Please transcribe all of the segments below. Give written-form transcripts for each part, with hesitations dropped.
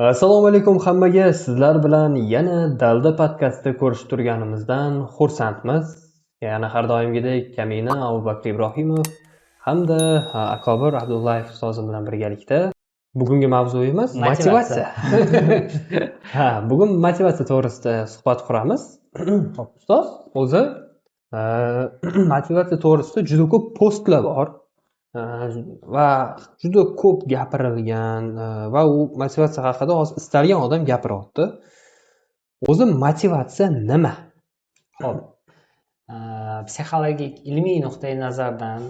Assalomu alaykum hammaga. Sizlar bilan yana Dalda podkastida ko'rishib turganimizdan xursandmiz. Yana har doimgidek Kamina Abubakr Ibrohimov hamda Akobir Abdullayev ustozim bilan birgalikda. Bugungi mavzuyimiz motivatsiya. Bugun motivatsiya to'g'risida suhbat quramiz. Ustoz o'zi motivatsiya to'g'risida juda ko'p postlar bor. Va juda ko'p gapirilgan va u motivatsiya haqida hozir istalgan odam gapiryapti. O'zi motivatsiya nima? Xo'p, psixologik ilmiy nuqtai nazardan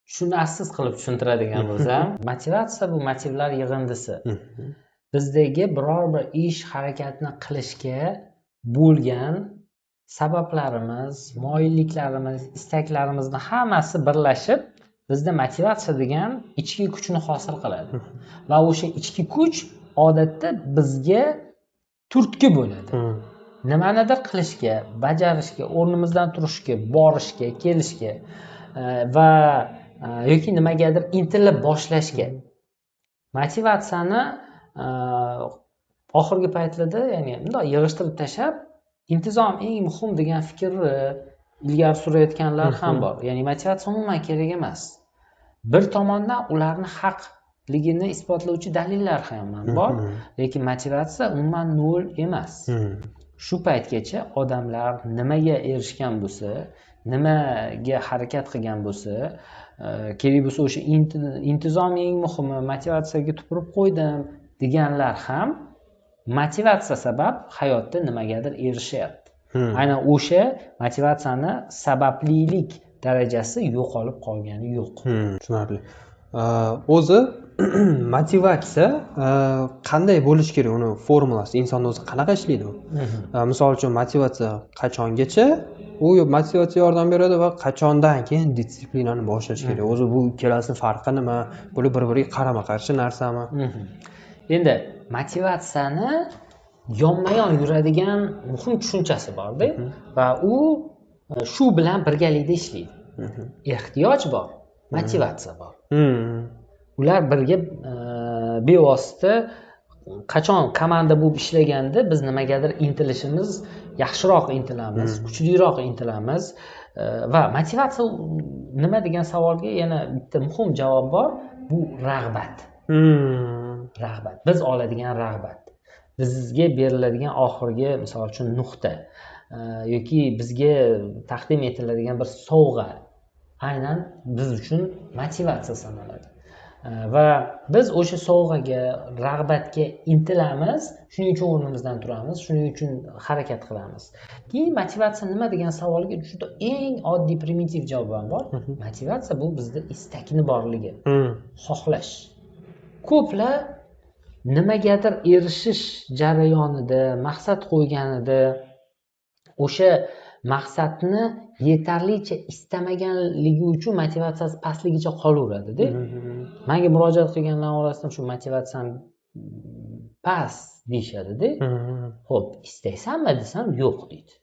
tushunarsiz qilib tushuntiradigan bo'lsam, motivatsiya bu motivlar yig'indisi. Bizdagi biror bir ish harakatni qilishga bo'lgan sabablarimiz, moyilliklarimiz, istaklarimizni hammasi birlashib bizda motivatsiya degan ichki kuchni hosil qiladi. Va o'sha ichki kuch odatda bizga turtki bo'ladi. Nimanidir qilishga, bajarishga, o'rnimizdan turishga, borishga, kelishga va yoki nimagadir intilib boshlashga. Motivatsiyani oxirgi paytlarda, ya'ni bundoq yig'ishtirib tashlab, intizom eng muhim degan fikrni ilgari surayotganlar ham bor. Ya'ni motivatsiya umuman kerak emas. Bir tomondan ularni haqligini isbotlovchi dalillar ham bor, lekin motivatsiya umuman nol emas. Shu paytgacha odamlar nimaga erishgan bo'lsa, nimaga harakat qilgan bo'lsa, kerak bo'lsa o'sha intizom eng muhimi, motivatsiyaga tupurib qo'ydim deganlar ham motivatsiya sabab hayotda nimagadir erishyapti. Aynan o'sha motivatsiyani sabablilik darajasi yo'qolib qolgani yo'q. Tushunarli. O'zi motivatsiya qanday bo'lishi kerak? Uni formulasi insonda o'zi qanaqa ishlaydi u? Misol uchun motivatsiya qachongacha u motivatsiya yordam beradi va qachondan keyin disiplinani boshlash kerak? O'zi bu ikkalasi farqi nima? Bular bir-biriga qarama-qarshi narsami? Endi motivatsiyani yonma-yon yuradigan muhim tushunchasi bor-da va u shu bilan birgalikda ishlaydi. Ehtiyoj bor, motivatsiya bor. Ular birga bevosita qachon komanda bo'lib ishlaganda biz nimagadir intilishimiz, yaxshiroq intilamiz, kuchliroq intilamiz va motivatsiya nima degan savolga yana bitta muhim javob bor, bu rag'bat. Rag'bat, biz oladigan rag'bat. Bizga beriladigan oxirgi, misol uchun nuqta yoki bizga taqdim etiladigan bir sovg'a aynan biz uchun motivatsiya sanaladi. Va biz o'sha sovg'aga, rag'batga intilamiz, shuning uchun o'rnimizdan turamiz, shuning uchun harakat qilamiz. Keyin motivatsiya nima degan savolga juda eng oddiy primitiv javob bor. Motivatsiya bu bizda istakni borligi, xohlash. Ko'plar nimagadir erishish jarayonida, maqsad qo'yganida o'sha maqsadni yetarlicha istamaganligi uchun motivatsiyasi pastligicha qolaveradi-da. Menga murojaat qilganlar orasida shu motivatsiyam past deyshadi-da. Xo'p, istaysanmi desam, yo'q deydi.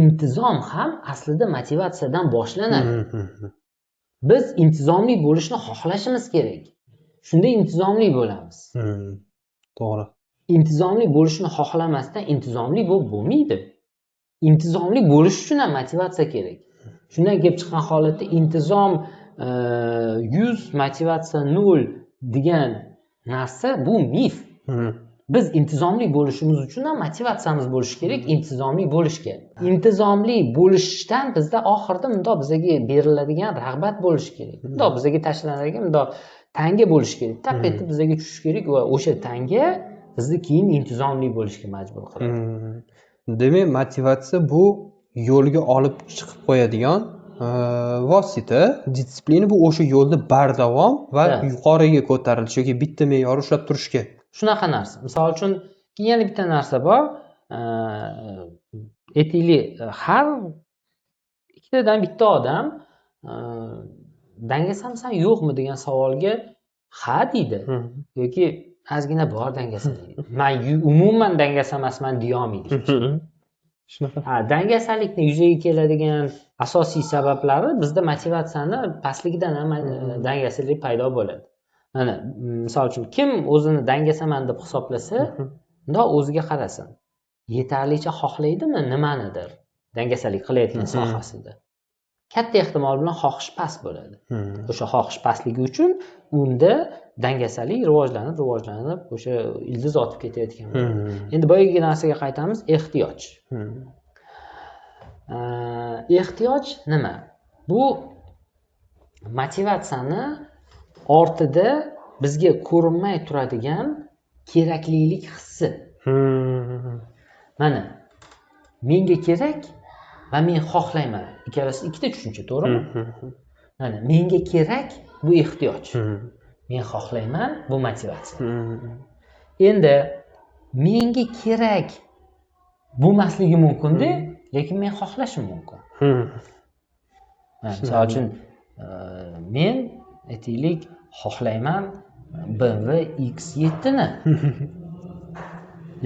Intizom ham aslida motivatsiyadan boshlanadi. Biz intizomli bo'lishni xohlashimiz kerak. Shunda intizomli bo'lamiz. To'g'ri. Intizomli bo'lishni xohlamasdan intizomli bo'lmaydi. Intizomli bo'lish uchun ham motivatsiya kerak. Shundan kelib chiqqan holatda intizom 100, motivatsiya 0 degan narsa bu mif. Biz intizomli bo'lishimiz uchun ham motivatsiyamiz bo'lishi kerak, intizomli bo'lishga. Intizomli bo'lishdan bizda oxirida bundoq bizga beriladigan rag'bat bo'lishi kerak. Bundoq bizga tashlanadigan bundoq tanga bo'lishi kerak. Taqatda bizga tushish kerak va o'sha tanga bizni keyin intizomli bo'lishga majbur qiladi. Demak, motivatsiya bu yo'lga olib chiqib qo'yadigan vosita, disiplina bu o'sha yo'lda bardavom va yuqoriga ko'tarilish yoki bitta me'yor ushlab turishga. Shunaqa narsa. Misol uchun yana bitta narsa bor. Aytaylik, har ikkitadan bitta odam dangasamsan yo'qmi degan savolga ha deydi yoki ozgina bor dangasalik. Men umuman dangasamasman deya olmaydi. Dangasalikni yuzaga keladigan asosiy sabablari bizda motivatsiyani pastligidan ham dangasalik paydo bo'ladi. mana misol uchun kim o'zini dangasaman deb hisoblasa, undoq o'ziga qarasin. Yetarlicha xohlaydimi nimanidir dangasalik qilayotgan sohasida? Katta ehtimol bilan xohish past bo'ladi. O'sha xohish pastligi uchun unda dangasalik rivojlanib o'sha ildiz otib ketayotgan bo'ladi. Endi boyagi narsaga qaytamiz, ehtiyoj. Ehtiyoj nima? Bu motivatsiyani ortida bizga ko'rinmay turadigan keraklilik hissi. Mana menga kerak va men xohlayman. Ikkalasi ikkita tushuncha, to'g'rimi? Mana menga kerak bu ehtiyoj. Men xohlayman bu motivatsiya. Endi menga kerak bo'lmasligi mumkin-da, lekin men xohlashim mumkin. Misol uchun men aytaylik xohlayman BMW X7 ni.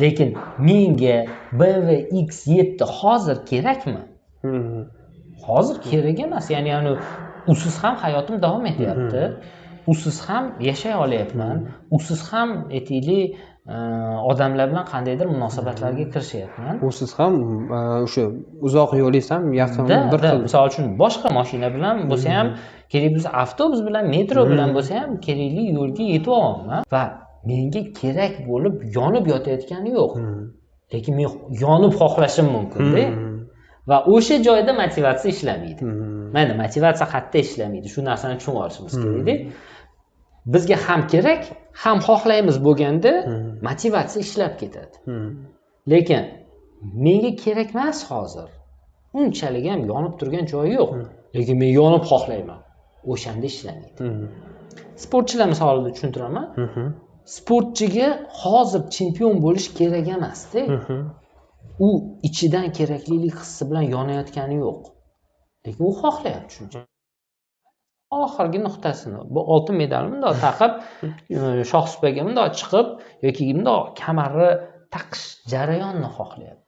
Lekin menga BMW X7 hozir kerakmi? Hozir kerak emas. Ya'ni usiz ham hayotim davom etyapti. Usiz ham yashay olyapman. Usiz ham aytaylik odamlar bilan qandaydir munosabatlarga kirishyapman. Usiz ham o'sha uzoq yo'lingiz ham yaqin bir xil. Misol uchun boshqa mashina bilan bo'lsa ham, kerak bo'lsa avtobus bilan, metro bilan bo'lsa ham kerakli yo'lga yetib olaman va menga kerak bo'lib yonib yotayotgani yo'q. Lekin men yonib xohlashim mumkin-da. Va o'sha joyda motivatsiya ishlamaydi. Mana motivatsiya qayerda ishlamaydi? Shu narsani tushunib olishimiz kerak-da. Bizga ham kerak, ham xohlaymiz bo'lganda motivatsiya ishlab ketadi. Lekin menga kerak emas hozir. Unchalik ham yonib turgan joyi yo'q. Lekin men yonib xohlayman. O'shanda ishlamaydi. Sportchilar misolida tushuntiraman. Sportchiga hozir chempion bo'lish kerak emas-da. U ichidan keraklilik hissi bilan yonayotgani yo'q. Lekin u xohlayapti shuncha. Oxirgi nuqtasini, bu oltin medalni bundoq taqib, shohsupaga bundoq chiqib yoki bundoq kamarni taqish jarayonini xohlayapti.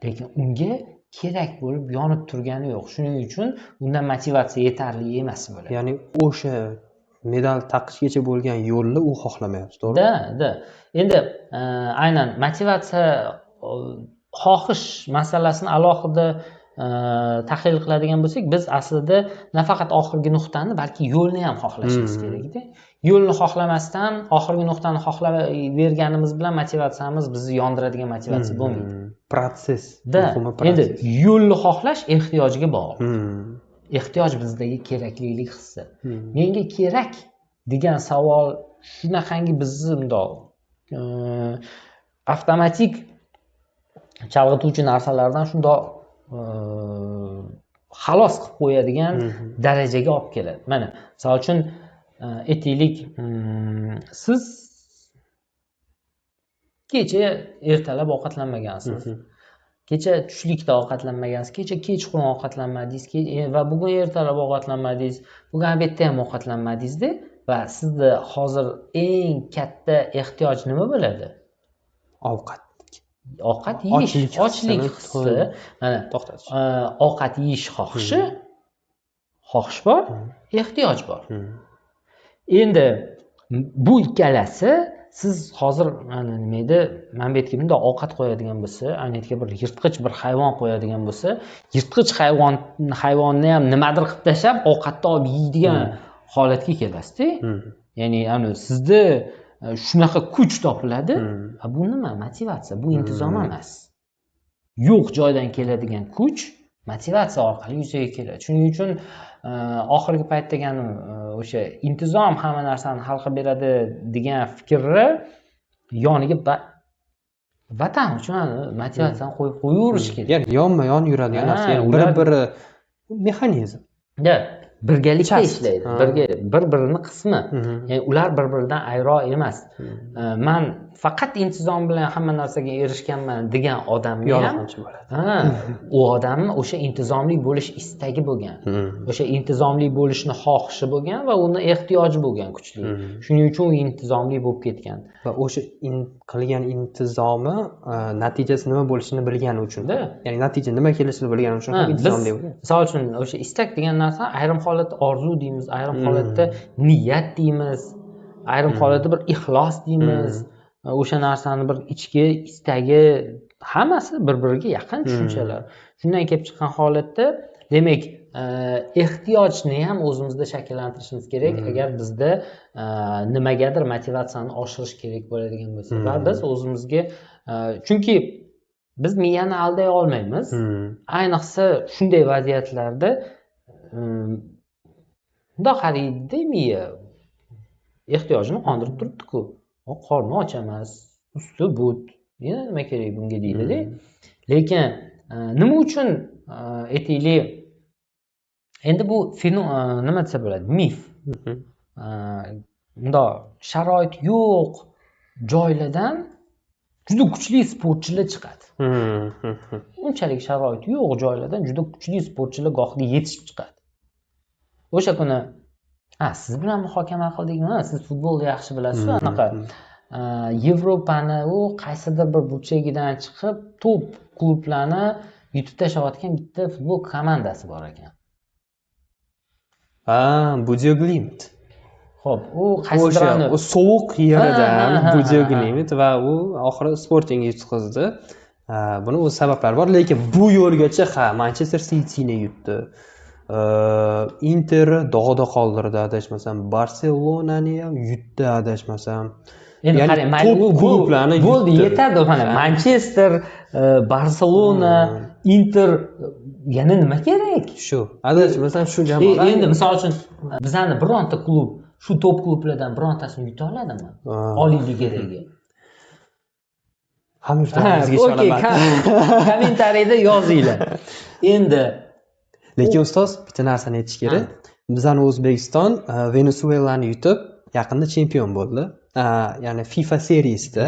Lekin unga kerak bo'lib yonib turgani yo'q. Shuning uchun undan motivatsiya yetarli emas bo'ladi. Ya'ni o'sha medal taqishgacha bo'lgan yo'lni u xohlamayapti, to'g'rimi? Da. Endi aynan motivatsiya xohish masalasini alohida tahlil qiladigan bo'lsak, biz aslida nafaqat oxirgi nuqtani, balki yo'lni ham xohlashimiz kerak-da. Yo'lni xohlamasdan oxirgi nuqtani xohlaverganimiz bilan motivatsiyamiz bizni yondiradigan motivatsiya bo'lmaydi. Proses. Endi yo'lni xohlash ehtiyojga bog'liq. Ehtiyoj bizdagi keraklilik hissi. Menga kerak degan savol shunaqangi bizni bundoq avtomatik chalg'ituvchi narsalardan shundoq xalos qilib qo'yadigan darajaga olib keladi. Mana, misol uchun aytaylik, siz kecha ertalab ovqatlanmagansiz. Kecha tushlikda ovqatlanmagansiz, kecha kechqurun ovqatlanmadingiz va bugun ertalab ovqatlanmadingiz, bugun obedda ham ovqatlanmadingiz-da va sizda hozir eng katta ehtiyoj nima bo'ladi? Ovqat yeyish, ochlik hissi. Mana to'xtatish. Ovqat yeyish xohish bor, ehtiyoj bor. Endi bu ikkalasi siz hozir nima edi, mana bu yerga bunday ovqat qo'yadigan bo'lsa, ayni yerga bir yirtqich bir hayvon qo'yadigan bo'lsa, yirtqich hayvonni ham nimadir qilib tashlab ovqatni olib yeydigan holatga kelasiz-da. Ya'ni sizda shunaqa kuch topiladi. Bu nima? Motivatsiya. Bu intizom emas. Yo'q joydan keladigan kuch motivatsiya orqali yuzaga keladi. Shuning uchun oxirgi payt deganim o'sha intizom hamma narsani hal qilib beradi degan fikrni yoniga vatan uchun motivatsiyani qo'yib qo'yaverish kerak. Ya'ni yonma-yon yuradigan narsa, ya'ni bir-biri mexanizm. Birgalikda ishlaydi. Bir-birini qismi. Ya'ni ular bir-biridan ayro emas. Men faqat intizom bilan hamma narsaga erishganman degan odamni yolg'onchi bo'ladi. U odamni o'sha intizomli bo'lish istagi bo'lgan. O'sha intizomli bo'lishni xohishi bo'lgan va uni ehtiyoji bo'lgan kuchli. Shuning uchun u intizomli bo'lib ketgan. Va o'sha qilgan intizomi natijasi nima bo'lishini bilgani uchun-da. Ya'ni natija nima kelishini bilgani uchun ham intizomli bo'lgan. Misol uchun o'sha istak degan narsa ayrim holatda orzu deymiz, ayrim holatda niyat deymiz. ayrim holatda bir ixlos deymiz. O'sha narsani bir ichki istagi hammasi bir-biriga yaqin tushunchalar. Shundan kelib chiqqan holatda, demak, ehtiyojni ham o'zimizda shakllantirishimiz kerak agar bizda nimagadir motivatsiyani oshirish kerak bo'ladigan bo'lsa. Va biz o'zimizga chunki biz miyani alday olmaymiz. Ayniqsa shunday vaziyatlarda bundoq qaraydi miya ehtiyojini qondirib turibdi-ku. Qorni och emas, usti but. Yana nima kerak bunga deydi-da. Lekin nima uchun aytaylik, endi bu nima desa bo'ladi, mif. Bundoq sharoit yo'q joylardan juda kuchli sportchilar chiqadi. Unchalik sharoit yo'q joylardan juda kuchli sportchilar gohida yetishib chiqadi. O'sha kuni siz bilan muhokama qildikmi? Siz futbolni yaxshi bilasiz, anaqa Yevropani qaysidir bir burchagidan chiqib top klublarni yutib tashlayotgan bitta futbol komandasi bor ekan. Bujoglimt. Xo'p, u qaysidir o sovuq yeridan Bujoglimt va u oxiri Sportingga yutqazdi. Buni o'z sabablari bor, lekin bu yo'lgacha Manchester City'ni yutdi. Inter dog'da qoldirdi adashmasam, Barselonani ham yutdi adashmasam. Endi qarang, klublarni bo'ldi, yetadi mana Manchester, Barselona, Inter yana nima kerak? Shu. Adashmasam shu jamoalar. Endi misol uchun bizani bironta klub shu top klublardan birontasini yuta oladimi? Oliy ligadagi. Hamyurtimizga ishonaman. Kommentariyada yozinglar. Endi lekin ustoz bitta narsani aytish kerak. Bizani O'zbekiston Venesuelani yutib, yaqinda chempion bo'ldi. Ya'ni FIFA seriyasida.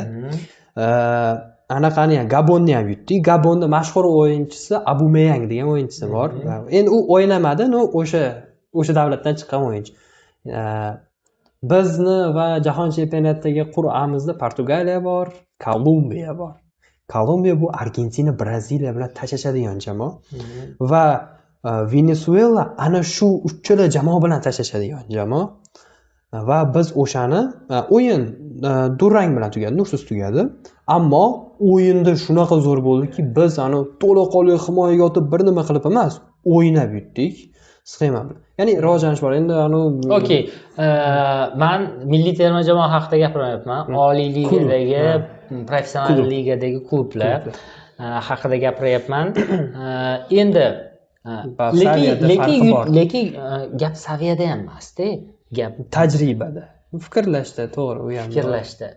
Anaqani ham Gabonni ham yutdi. Gabonning mashhur o'yinchisi Abumeyang degan o'yinchisi bor. Endi u o'ynamadi, o'sha davlatdan chiqqan o'yinchi. Bizni va jahon chempionatidagi qur'amizda Portugaliya bor, Kolumbiya bor. Kolumbiya bu Argentina, Braziliya bilan tashashadigan jamoa va Venezuela ana shu uchala jamoa bilan tashashadigan jamoa va biz o'shani o'yin durang bilan tugadi, nursiz tugadi. Ammo o'yinda shunaqa zo'r bo'ldiki, biz to'laqonli himoyaga o'tib bir nima qilib emas, o'ynab yutdik. Sxema bilan. Ya'ni rivojlanish bor. Endi okey. Men milliy terma jamoa haqida gapiryapman. Oliy ligadagi, professional ligadagi klublar haqida gapiryapman. Endi lekin gap saviyada ham emas-da, gap tajribada, fikrlashda, to'g'ri, u ham fikrlashda.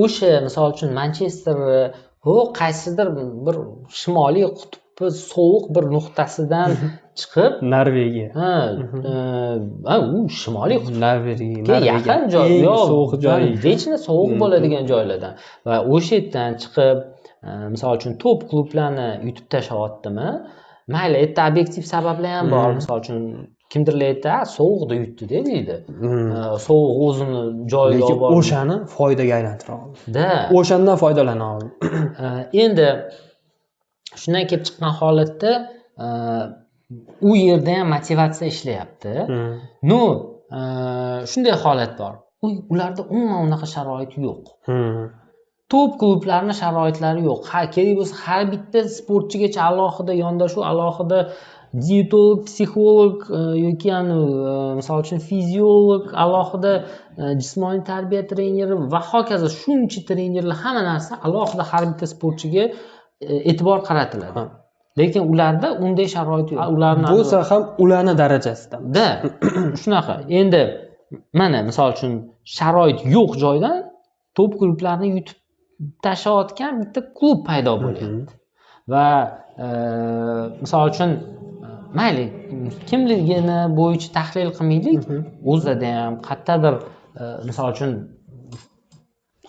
O'sha misol uchun Manchester qaysidir bir shimoliy qutbi sovuq bir nuqtasidan chiqib Norvegiya. U shimoliy qutb Norvegiya yaqin joy, sovuq joy, vechna sovuq bo'ladigan joylardan va o'sha yerdan chiqib misol uchun top klublarni yutib tashlayaptimi? Mayli, erta obyektiv sabablar ham bor. Misol uchun kimdirlar aytadi, sovuqda yutdi deydi. Sovuq o'zini joyiga olib bordi. O'shani foydaga aylantira oldi. O'shandan foydalana oldi. Endi shundan kelib chiqqan holatda u yerda ham motivatsiya ishlayapti. Shunday holat bor. Ularda umuman unaqa sharoit yo'q. Top klublarning sharoitlari yo'q. Kerak bo'lsa har bitta sportchigacha alohida yondashuv, alohida dietolog, psixolog yoki misol uchun fiziolog, alohida jismoniy tarbiya treneri va hokazo shuncha trenerlar, hamma narsa alohida har bitta sportchiga e'tibor qaratiladi. Lekin ularda unday sharoit yo'q. Ularning bo'lsa ham ularning darajasida. Shunaqa. Endi mana misol uchun sharoit yo'q joydan top klublarni yutib tashlayotgan bitta klub paydo bo'lyapti. Va misol uchun mayli kimligini bo'yicha tahlil qilmaylik, o'zida ham qayerdadir misol uchun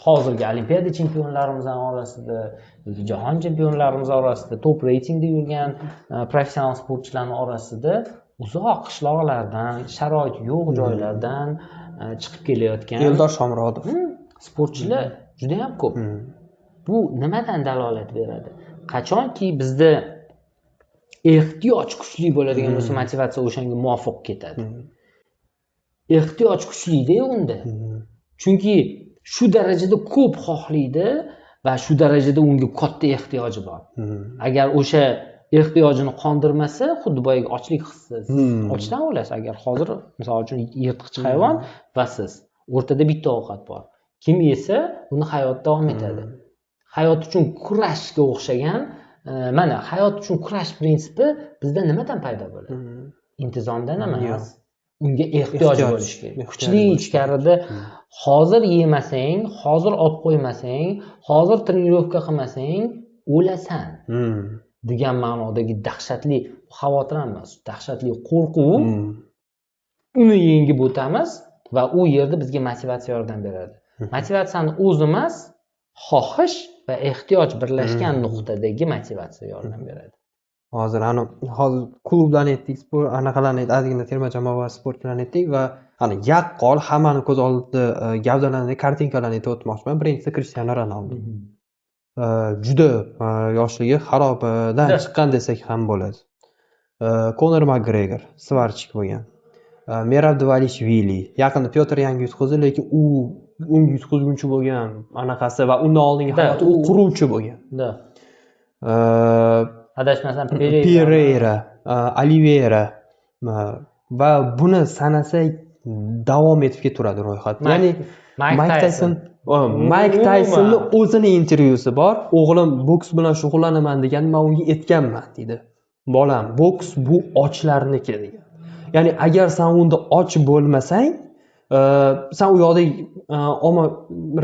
hozirgi olimpiada chempionlarimizning orasida yoki jahon chempionlarimiz orasida top reytingda yurgan professional sportchilarning orasida uzoq qishloqlardan, sharoit yo'q joylardan chiqib kelayotgan Eldor Shomurodov sportchilar juda ham ko'p. Bu nimadan dalolat beradi? Qachonki bizda ehtiyoj kuchli bo'ladigan bo'lsa, motivatsiya o'shanga muvofiq ketadi. ehtiyoj kuchli-da unda. Chunki shu darajada ko'p xohlaydi va shu darajada unga katta ehtiyoji bor. Agar o'sha ehtiyojini qondirmasa, xuddi boyagi ochlik hissi. Ochdan o'lasiz agar hozir misol uchun yirtqich hayvon va siz o'rtada bitta ovqat bor. Kim yesa, uni hayot davom etadi. Hayot uchun kurashga o'xshagan, mana hayot uchun kurash prinsipi bizda nimadan paydo bo'ladi? Intizomdan emas. Unga ehtiyoj bo'lishi kerak. Kuchli ichkarida hozir yemasang, hozir olib qo'ymasang, hozir trenirovka qilmasang, o'lasan. Degan ma'nodagi dahshatli xavotir emas, dahshatli qo'rquv uni yengib o'tamiz va u yerda bizga motivatsiya yordam beradi. Motivatsiyani o'zi emas, xohish va ehtiyoj birlashgan nuqtadagi motivatsiya yordam beradi. Hozir klublarni aytdik, sport anaqalarni ozgina terma jamoa va sportchilarni aytdik va yaqqol hammani ko'z oldida gavdalanadigan kartinkalarni aytib o'tmoqchiman. Birinchisi Cristiano Ronaldo. Juda yoshligi xarobadan chiqqan desak ham bo'ladi. Conor McGregor, svarchik bo'lgan. Merab Dvalishvili, yaqinda Pyotr Yang yutqazdi, lekin u unga yutqazgunchi bo'lgan anaqasi va undan oldingi hayoti u quruvchi bo'lgan. Adashmasam Pereira, Oliveira va buni sanasak davom etib ketaveradi ro'yxat. Ya'ni Mike Taysonni o'zini intervyusi bor. O'g'lim boks bilan shug'ullanaman degan, men unga aytganman dedi. Bolam, boks bu ochlarniki degan. Ya'ni agar sen unda och bo'lmasang, sen u yoqda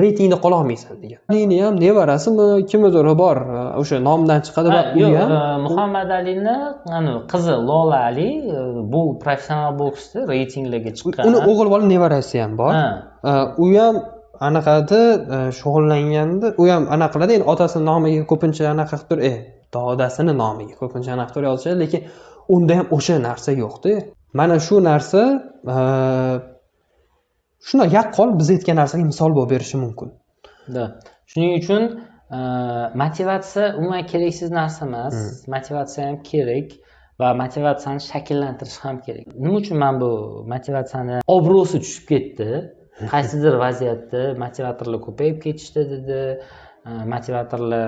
reytingda qola olmaysan degan. Meni ham nevarasimi, kimdir bor, o'sha nomdan chiqadi va u ham Muhammad Alini, qizi Lola Ali bu professional boksda reytinglarga chiqqan. Uni o'g'il bola nevarasi ham bor. U ham anaqada shug'ullanganda, u ham anaqa qiladi, endi otasini nomiga ko'pincha anaqa qilib tur, dadasini nomiga ko'pincha anaqa qilib yozishadi, lekin unda ham o'sha narsa yo'q-da. Mana shu narsa shuna yaqqol biz aytgan narsaga misol bo'lib berishi mumkin. Shuning uchun motivatsiya umuman keraksiz narsa emas. Motivatsiya ham kerak va motivatsiyani shakllantirish ham kerak. Nima uchun men bu motivatsiyani obro'si tushib ketdi? Qaysidir vaziyatda motivatorlar ko'payib ketishdi dedi. Motivatorlar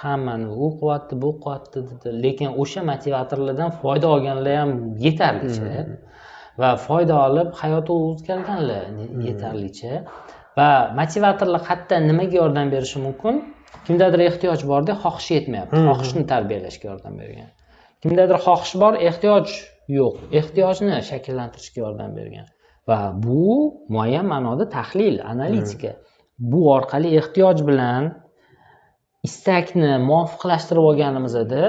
hammani u qilyapti, bu qilyapti dedi. Lekin o'sha motivatorlardan foyda olganlar ham yetarlicha. Va foyda olib hayoti o'zgarganlar yetarlicha va motivatorlar hatto nimaga yordam berishi mumkin? Kimdadir ehtiyoj borda, xohishi yetmayapti. Xohishni tarbiyalashga yordam bergan. Kimdadir xohish bor, ehtiyoj yo'q. Ehtiyojni shakllantirishga yordam bergan. Va bu muayyan ma'noda tahlil, analitika. Bu orqali ehtiyoj bilan istakni muvofiqlashtirib olganimizda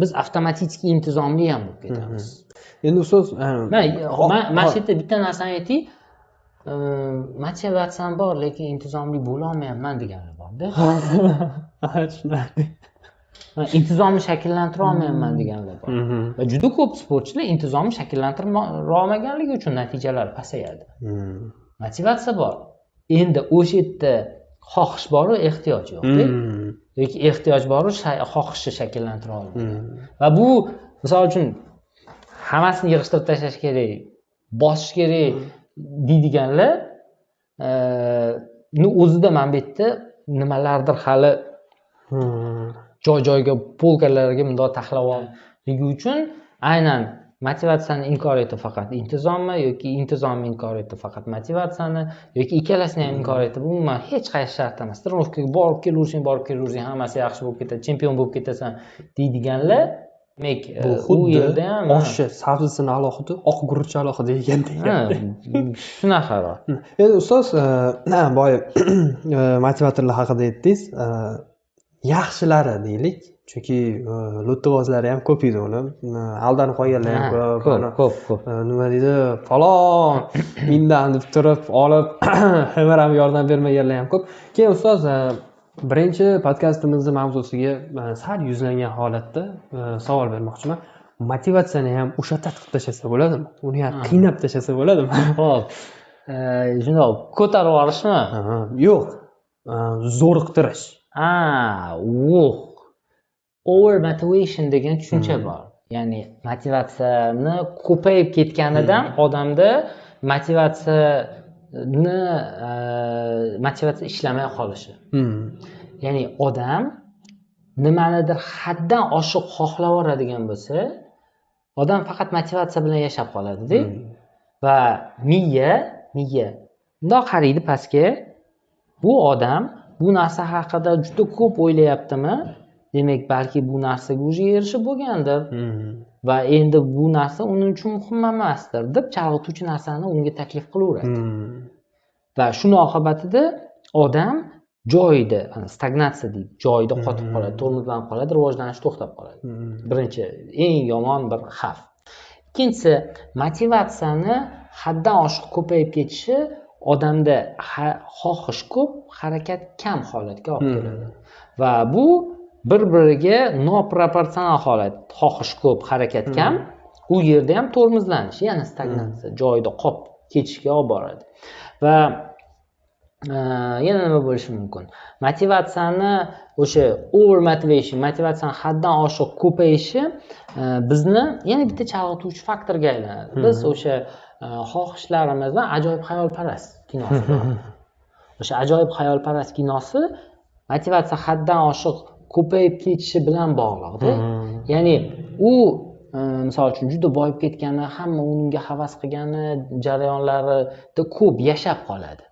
biz avtomatik intizomli ham bo'lib ketamiz. Endi so'z mana shu yerda bitta narsani ayting, motivatsiyam bor, lekin intizomli bo'la olmayapman deganlar bor-da. Tushunarli. Intizomni shakllantira olmayapman deganlar bor. Va juda ko'p sportchilar intizomni shakllantira olmaganligi uchun natijalari pasayadi. Motivatsiya bor. Endi o'sha yerda xohish bor-u, ehtiyoj yo'q-da. Yoki ehtiyoj bor-u, xohishni shakllantira olmaydi. Va bu misol uchun hammasini yig'ishtirib tashlash kerak, bosish kerak deydiganlar o'zida mana bu yerda nimalardir hali joy-joyga polkalarga bundoq taxlab olganligi uchun aynan motivatsiyani inkor etib faqat intizommi yoki intizomni inkor etib faqat motivatsiyani yoki ikkalasini ham inkor etib umuman hech qaysi shart emas. Trenirovkaga borib kelaversang, hammasi yaxshi bo'lib ketadi, chempion bo'lib ketasan deydiganlar demak bu yerda ham oshni sabzisini alohida, oq guruch alohida yegandek. Shunaqa. Endi ustoz, boya motivatorlar haqida aytdingiz. Yaxshilari deylik, chunki lo'ttivozlari ham ko'p edi uni. Aldanib qolganlar ham ko'p. Nima deydi? Falon indan deb turib olib, ham yordam bermaganlar ham ko'p. Keyin ustoz, birinchi podkastimizni mavzusiga sal yuzlangan holatda savol bermoqchiman. Motivatsiyani ham o'sha qilib tashlasa bo'ladimi? Uni ham qiynab tashlasa bo'ladimi? Xo'p. Shundoq ko'tarib olishmi? Yo'q. Zo'riqtirish. Over motivation degan tushuncha bor. Ya'ni motivatsiyani ko'payib ketganidan odamda motivatsiya ishlamay qolishi. Ya'ni odam nimanidir haddan oshiq xohlab yuboradigan bo'lsa, odam faqat motivatsiya bilan yashab qoladi-da. Va miya bundoq qaraydi pastga. Bu odam bu narsa haqida juda ko'p o'ylayaptimi? Demak, balki bu narsaga уже erishib bo'lgandir. Va endi bu narsa uning uchun muhim emasdir deb chalg'ituvchi narsani unga taklif qilaveradi. Va shuning oqibatida odam joyida, stagnatsiya deydi, joyida qotib qoladi, tormozlanib qoladi, rivojlanish to'xtab qoladi. Birinchi, eng yomon bir xavf. Ikkinchisi, motivatsiyani haddan oshiq ko'payib ketishi odamda xohish ko'p, harakat kam holatga olib keladi. Va bu bir-biriga noproporsional holat. Xohish ko'p, harakat kam, u yerda ham tormozlanish, ya'ni stagnatsiya, joyida qolib ketishga olib boradi. Va yana nima bo'lishi mumkin? Motivatsiyani o'sha over motivation, motivatsiyani haddan oshiq ko'payishi bizni yana bitta chalg'ituvchi faktorga aylanadi. Biz o'sha xohishlarimiz bilan ajoyib xayolparast kinosi bor. O'sha ajoyib xayolparast kinosi motivatsiya haddan oshiq ko'payib ketishi bilan bog'liqda. Ya'ni u misol uchun juda boyib ketgani, hamma unga havas qilgani jarayonlarida ko'p yashab qoladi.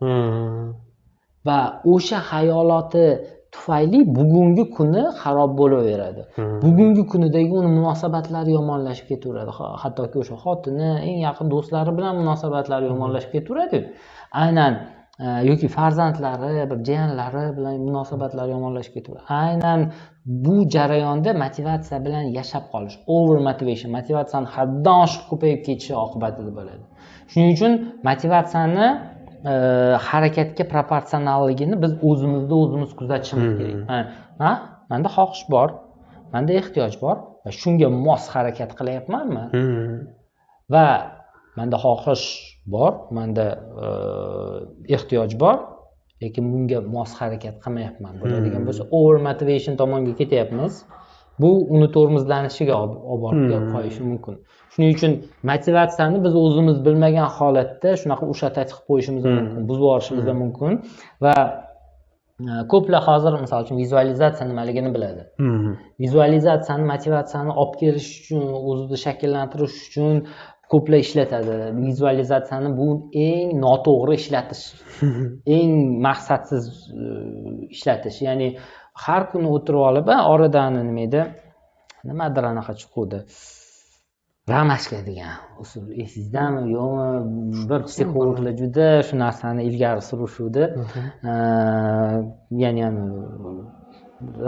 Va o'sha hayoloti tufayli bugungi kuni xarob bo'laveradi. Bugungi kunidagi uni munosabatlari yomonlashib ketaveradi. Hattoki o'sha xotini, eng yaqin do'stlari bilan munosabatlari yomonlashib ketaveradi. Aynan yoki farzandlari, bir jiyanlari bilan munosabatlari yomonlashib ketaveradi. Aynan bu jarayonda motivatsiya bilan yashab qolish, over motivation, motivatsiyani haddan oshiq ko'payib ketishi oqibatida bo'ladi. Shuning uchun motivatsiyani harakatga proporsionalligini biz o'zimiz kuzatishimiz kerak. Menda xohish bor, menda ehtiyoj bor va shunga mos harakat qilyapmanmi? Va menda xohish bor, menda ehtiyoj bor, lekin bunga mos harakat qilmayapman. Bo'ladigan bo'lsa, over motivation tomonga ketyapmiz. Bu uni tormozlanishiga olib borib qo'yishi mumkin. Shuning uchun motivatsiyani biz o'zimiz bilmagan holatda shunaqa ushatib qo'yishimiz mumkin, buzib yuborishimiz mumkin va ko'plar hozir misol uchun vizualizatsiya nimaligini biladi. Vizualizatsiyani, motivatsiyani olib kelish uchun, o'zini shakllantirish uchun ko'plar ishlatadi. Vizualizatsiyani bu eng noto'g'ri ishlatish, eng maqsadsiz ishlatish. Ya'ni har kuni o'tirib olib, oradan nima edi? Nimadir anaqa chiquvdi. Ramashka degan usul esingizdami yo'qmi? Bir psixologlar juda shu narsani ilgari surishuvdi. Ya'ni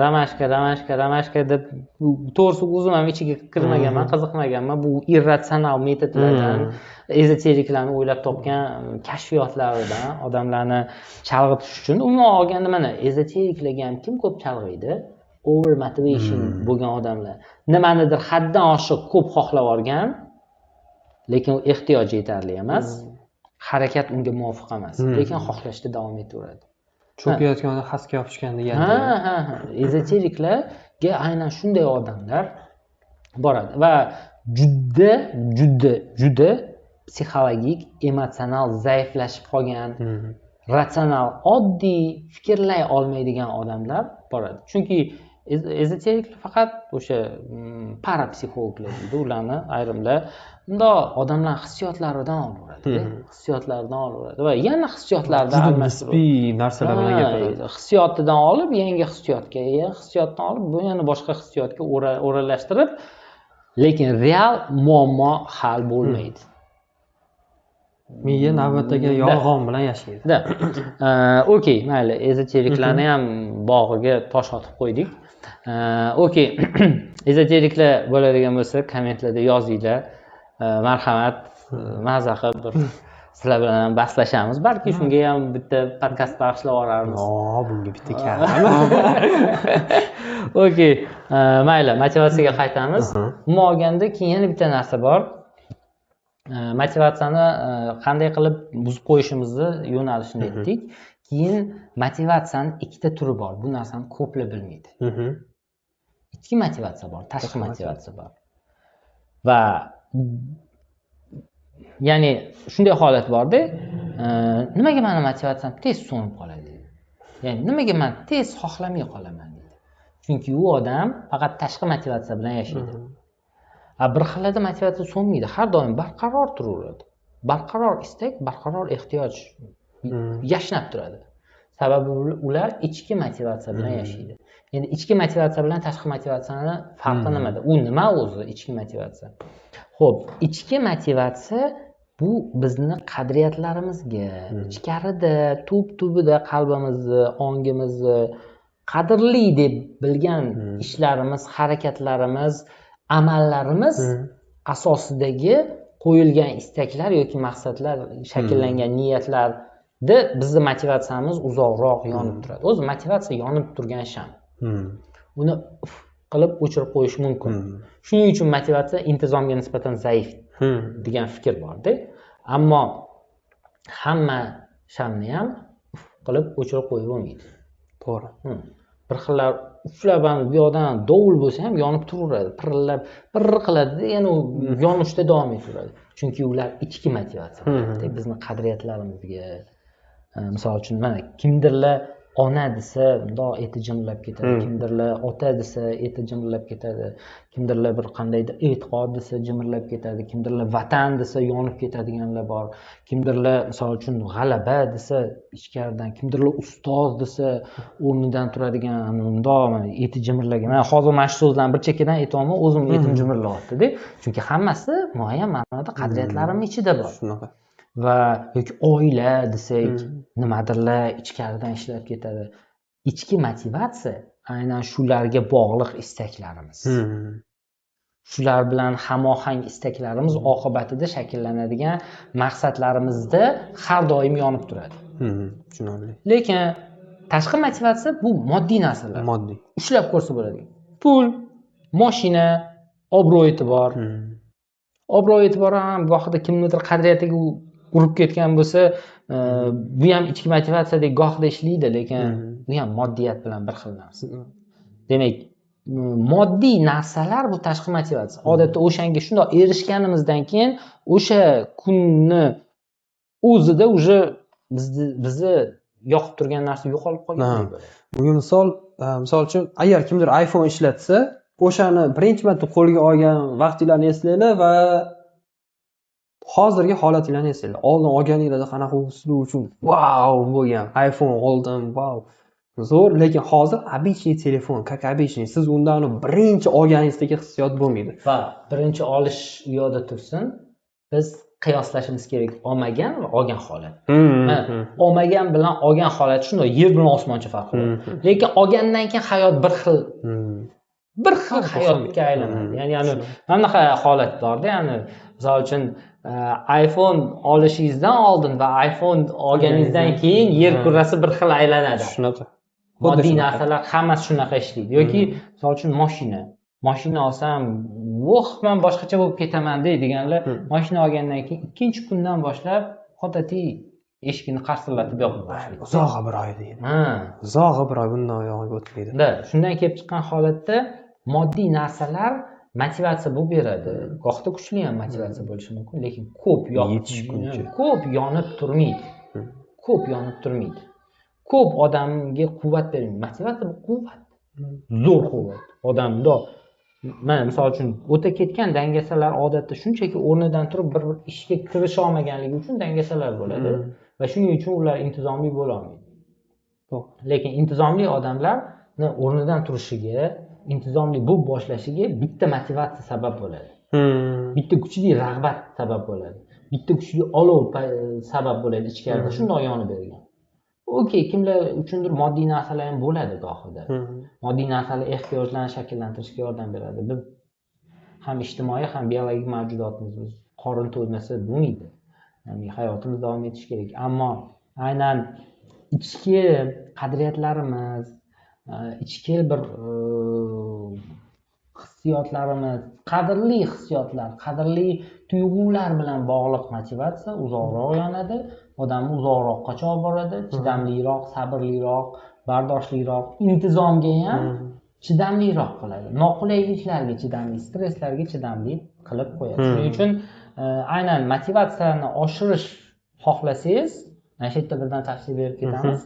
ramashka deb to'g'risi o'zim ham ichiga kirmaganman, qiziqmaganman. Bu irratsional metodlardan, ezoteriklarni o'ylab topgan kashfiyotlaridan odamlarni chalg'itish uchun umuman olganda mana ezoteriklarga ham kim ko'p chalg'iydi? Over motivation bo'lgan odamlar. Nimanidir haddan oshiq ko'p xohlab olgan, lekin ehtiyoji yetarli emas, harakat unga muvofiq emas, lekin xohlashda davom etaveradi. Cho'kayotganda xasga yopishgan deganda. Ezoteriklarga aynan shunday odamlar boradi va juda psixologik, emotsional zaiflashib qolgan, ratsional, oddiy fikrlay olmaydigan odamlar boradi. Chunki ezoteriklar faqat o'sha parapsixologlar deydi, ularni ayrimlar bundoq odamlar hissiyotlaridan olaveradi, va yana hissiyotlardan nisbiy narsalar bilan gapiradi. Hissiyotidan olib yangi hissiyotga, hissiyotdan olib bu yana boshqa hissiyotga o'ralashtirib, lekin real muammo hal bo'lmaydi. Miya navbatdagi yolg'on bilan yashaydi. Okey, mayli, ezoteriklarni ham bog'iga tosh otib qo'ydik. Okey, ezoteriklar bo'ladigan bo'lsa, kommentlarda yozinglar. Marhamat, maza qilib bir sizlar bilan bahslashamiz. Balki shunga ham bitta podkast bag'ishlab yuboramiz. Bunga bitta kam. Okey, mayli, motivatsiyaga qaytamiz. Umuman olganda keyin yana bitta narsa bor. Motivatsiyani qanday qilib buzib qo'yishimizni yo'nalishini aytdik. Keyin motivatsiyaning ikkita turi bor. Bu narsani ko'plar bilmaydi. Ichki motivatsiya bor, tashqi motivatsiya bor. Va ya'ni shunday holat borda, nimaga meni motivatsiyam tez so'nib qoladi? Ya'ni nimaga men tez xohlamay qolaman deydi. Chunki u odam faqat tashqi motivatsiya bilan yashaydi. Bir xilda motivatsiya so'nmaydi, har doim barqaror turaveradi. Barqaror istak, barqaror ehtiyoj yashnab turadi. Sababi ular ichki motivatsiya bilan yashaydi. Endi ichki motivatsiya bilan tashqi motivatsiyani farqi nimada? U nima o'zi ichki motivatsiya? Xo'p, ichki motivatsiya bu bizni qadriyatlarimizga, ichkarida, tub-tubida qalbimizni, ongimizni qadrli deb bilgan ishlarimiz, harakatlarimiz, amallarimiz asosidagi qo'yilgan istaklar yoki maqsadlar, shakllangan niyatlarda bizni motivatsiyamiz uzoqroq yonib turadi. O'zi motivatsiya yonib turgan sham. Uni qilib o'chirib qo'yish mumkin. Shuning uchun motivatsiya intizomga nisbatan zaif degan fikr borda. Ammo hamma shamni ham qilib o'chirib qo'yib bo'lmaydi. To'g'ri. Bir xillar ushlab bu yoqdan dovul bo'lsa ham yonib turaveradi, pirillab, pirr qiladi, yana yonishda davom etaveradi. Chunki ular ichki motivatsiya. Bizni qadriyatlarimizga, misol uchun mana kimdirlar ona desa, bundoq eti jimlab ketadi, kimdirlar ota desa, eti jimlab ketadi, kimdirlar bir qandaydir e'tiqod desa jimirlab ketadi, kimdirlar vatan desa yonib ketadiganlar bor, kimdirlar misol uchun g'alaba desa ichkaridan, kimdirlar ustoz desa o'rnidan turadigan, bundoq eti jimirlagan. Men hozir mana shu so'zlarni bir chekkadan aytayman, o'zim etim jimirlayapti-da. Chunki hammasi muayyan ma'noda qadriyatlarim ichida bor. Shunaqa. Va yoki oila desak, nimadirlar ichkaridan ishlab ketadi. Ichki motivatsiya aynan shularga bog'liq istaklarimiz. Shular bilan hamohang istaklarimiz oqibatida shakllanadigan maqsadlarimizda har doim yonib turadi. Tushunarli. Lekin tashqi motivatsiya bu moddiy narsalar. Moddiy. Ushlab ko'rsa bo'ladi. Pul, mashina, obro'-e'tibor. Obro'-e'tibor ham vaqtida kimnidir qadriyatiga urib ketgan bo'lsa, bu ham ichki motivatsiyadek gohida ishlaydi, lekin bu ham moddiyat bilan bir xil narsa. Demak, moddiy narsalar bu tashqi motivatsiya. Odatda o'shanga shundoq erishganimizdan keyin o'sha kunni o'zida уже bizni yoqib turgan narsa yo'qolib qolgandek bo'ladi. Bugun misol uchun agar kimdir iPhone ishlatsa, o'shani birinchi marta qo'lga olgan vaqtinglarni eslanglar va hozirgi holatinglarni eslanglar. Oldin olganinglarda qanaqa uslub uchun wow bo'lgan, iPhone oldim, wow. Zo'r, lekin hozir обычный telefon, как обычный. Siz undan birinchi olganingizdagi hissiyot bo'lmaydi. Va birinchi olish u yoqda tursin, biz qiyoslashimiz kerak olmagan va olgan holat. Olmagan bilan olgan holat shunday yer bilan osmoncha farqi bor. Lekin olgandan keyin hayot bir xil hayotga aylanadi. Ya'ni mana bunaqa holat borda, ya'ni misol uchun iPhone olishingizdan oldin va iPhone olganingizdan keyin yer kurrasi bir xil aylanadi. Shunaqa. Moddiy narsalar hammasi shunaqa ishlaydi. Yoki misol uchun mashina olsam, men boshqacha bo'lib ketaman deydiganlar, mashina olgandan keyin ikkinchi kundan boshlab odatiy eshikni qarsillatib yopib boshlaydi. Uzoq bir oy deydi. Uzoq bir oy bundan yog'iga o'tmaydi. Shundan kelib chiqqan holatda moddiy narsalar motivatsiya bo'lib beradi. Gohida kuchli ham motivatsiya bo'lishi mumkin, lekin ko'p yonib turmaydi. Ko'p odamga quvvat bermaydi. Motivatsiya bu quvvat. Zo'r quvvat. Odamda mana misol uchun o'ta ketgan dangasalar odatda shunchaki o'rnidan turib bir ishga kirisha olmaganligi uchun dangasalar bo'ladi va shuning uchun ular intizomli bo'la olmaydi. Lekin intizomli odamlarni o'rnidan turishiga, intizomli bo'lib boshlashiga bitta motivatsiya sabab bo'ladi. Bitta kuchli rag'bat sabab bo'ladi. Bitta kuchli olov sabab bo'ladi ichkarida shundoq yonib bergan. Okey, kimlar uchundir moddiy narsalar ham bo'ladi gohida. Moddiy narsalar ehtiyojlarni shakllantirishga yordam beradi. Biz ham ijtimoiy, ham biologik mavjudotmiz. Biz qorin to'ymasa bo'lmaydi. Ya'ni hayotimiz davom etishi kerak. Ammo aynan ichki qadriyatlarimiz, ichki bir hissiyotlarimiz, qadrli hissiyotlar, qadrli tuyg'ular bilan bog'liq motivatsiya uzoqroq yonadi, odamni uzoqroqqa olib boradi, chidamliroq, sabrliroq, bardoshliroq, intizomga ham chidamliroq qiladi. Noqulayliklarga chidamli, stresslarga chidamli qilib qo'yadi. Shuning uchun aynan motivatsiyani oshirish xohlasangiz, mana shu yerda birdan tavsiya berib ketamiz.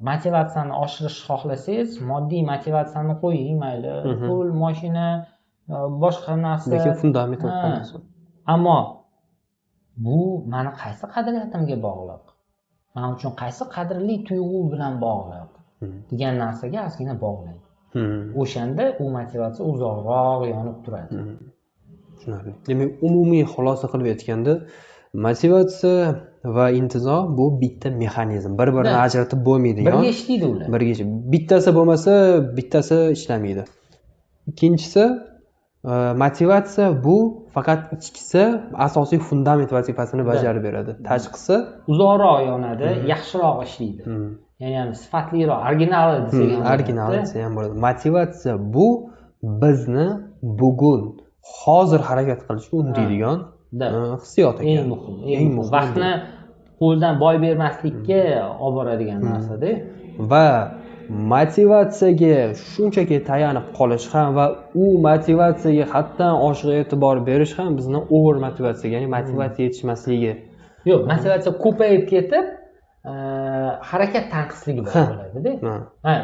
Motivatsiyani oshirish xohlasangiz, moddiy motivatsiyani qo'ying, mayli, pul, mashina, boshqa narsa. Lekin fundament bo'lsin. Ammo bu meni qaysi qadriyatimga bog'liq. Men uchun qaysi qadrli tuyg'u bilan bog'liq degan narsaga ozgina bog'lang. O'shanda u motivatsiya uzoqroq yonib turadi. Tushunarli. Demak, umumiy xulosa qilib aytganda, motivatsiya va intizom bu bitta mexanizm. Bir-birini ajratib bo'lmaydigan. Birga ishlaydi ular. Birga. Bittasi bo'lmasa, bittasi ishlamaydi. Ikkinchisi, motivatsiya bu faqat ichkisi asosiy fundament vazifasini bajarib beradi. Tashqisi uzoqroq yonadi, yaxshiroq ishlaydi. Ya'ni sifatliroq, original desak ham bo'ladi. Original desa ham bo'ladi. Motivatsiya bu bizni bugun, hozir harakat qilishga undaydigan hissiyot ekan. Eng muhim. Vaqtni qo'ldan boy bermaslikka olib boradigan narsa-da. Va motivatsiyaga shunchaki tayanib qolish ham va u motivatsiyaga haddan oshiq e'tibor berish ham bizni over motivatsiyaga, ya'ni motivatsiya yetishmasligi. Yo'q, motivatsiya ko'payib ketib, harakat tanqisligi bo'ladi-da.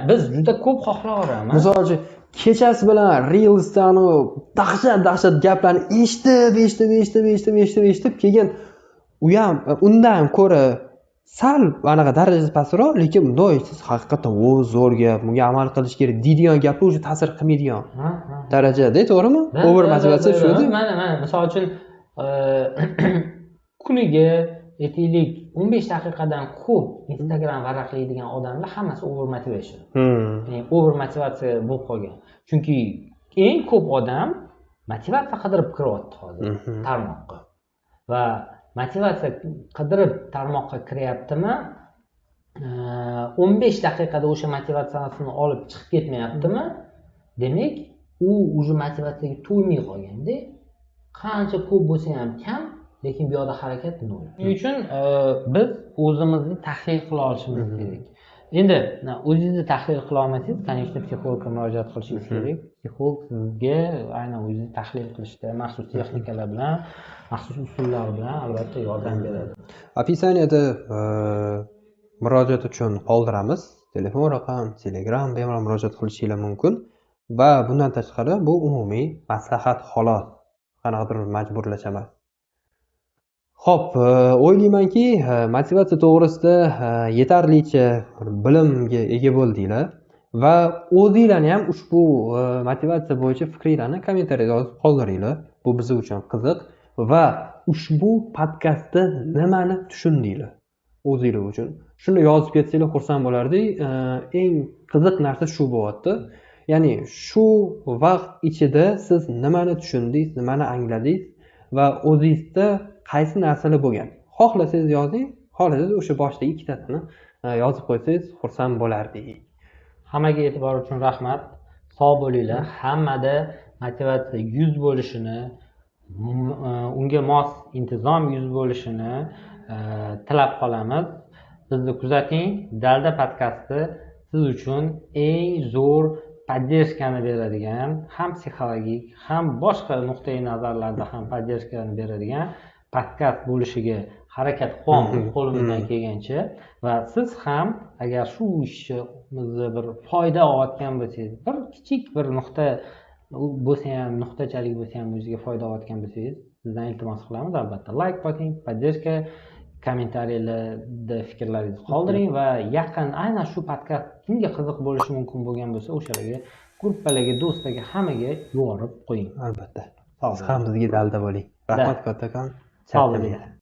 Biz juda ko'p xohlaveramiz. Misol uchun kechasi bilan Reels'dan dahshat gaplarni eshitib, keyin u ham undan ko'ra sal anaqa darajasi pastroq, lekin bunday siz haqiqatan zo'r gap, bunga amal qilish kerak deydigan gaplar o'zi ta'sir qilmaydigan darajada, to'g'rimi? Over motivatsiya shu-da. Mana misol uchun kuniga aytaylik 15 daqiqadan ko'p Instagram varaqlaydigan odamlar hammasi over motivation. Ya'ni over motivatsiya bo'lib qolgan. Chunki eng ko'p odam motivatsiya qidirib kiryapti hozir tarmoqqa. Va motivatsiya qidirib tarmoqqa kiryaptimi? 15 daqiqada o'sha motivatsiyasini olib chiqib ketmayaptimi? Demak, u o'sha motivatsiyaga to'ymay qolganda, qancha ko'p bo'lsa ham kam, lekin bu yoqda harakat nol. Shuning uchun biz o'zimizni tahlil qila olishimiz kerak. Endi o'zingizni tahlil qila olmasangiz, конечно, psixologga murojaat qilishingiz kerak. Psixolog sizga aynan o'zingizni tahlil qilishda maxsus texnikalar bilan, maxsus usullar bilan albatta yordam beradi. Opisaniyada murojaat uchun qoldiramiz. Telefon raqam, Telegram bemalol murojaat qilishingiz mumkin. Va bundan tashqari bu umumiy maslahat xolos. Qanaqadir majburlash emas. Xo'p, o'ylaymanki, motivatsiya to'g'risida yetarlicha bilimga ega bo'ldinglar va o'zinglarni ham ushbu motivatsiya bo'yicha fikringlarni kommentariyada yozib qoldiringlar. Bu biz uchun qiziq va ushbu podkastda nimani tushundinglar o'zinglar uchun. Shuni yozib ketsanglar xursand bo'lardik. Eng qiziq narsa shu bo'lyapti. Ya'ni shu vaqt ichida siz nimani tushundingiz, nimani angladingiz va o'zingizda qaysi narsalar bo'lgan. Xohlasangiz yozing, xohlasangiz o'sha boshda ikkitasini yozib qo'ysangiz xursand bo'lardik. Hammaga e'tibor uchun rahmat. Sog' bo'linglar. Hammada motivatsiya 100 bo'lishini, unga mos intizom 100 bo'lishini tilab qolamiz. Bizni kuzating. Dalda podkasti siz uchun eng zo'r podдержканы beradigan, ham psixologik, ham boshqa nuqtai nazarlarda ham podдержканы beradigan podkast bo'lishiga harakat qilamiz qo'limizdan kelgancha. Va siz ham agar shu ishimizni bir foyda olayotgan bo'lsangiz, bir kichik bir nuqta bo'lsa ham, nuqtachalik bo'lsa ham o'ziga foyda olayotgan bo'lsangiz, sizdan iltimos qilamiz. Albatta like bosing, podдержка, kommentariyalarda fikrlaringizni qoldiring va yaqin aynan shu podkast kimga qiziq bo'lishi mumkin bo'lgan bo'lsa, o'shalarga, gruppalarga, do'stlarga, hammaga yuborib qo'ying. Albatta. Siz ham bizga dalda bo'ling. Rahmat kattakon. Sog' bo'ling.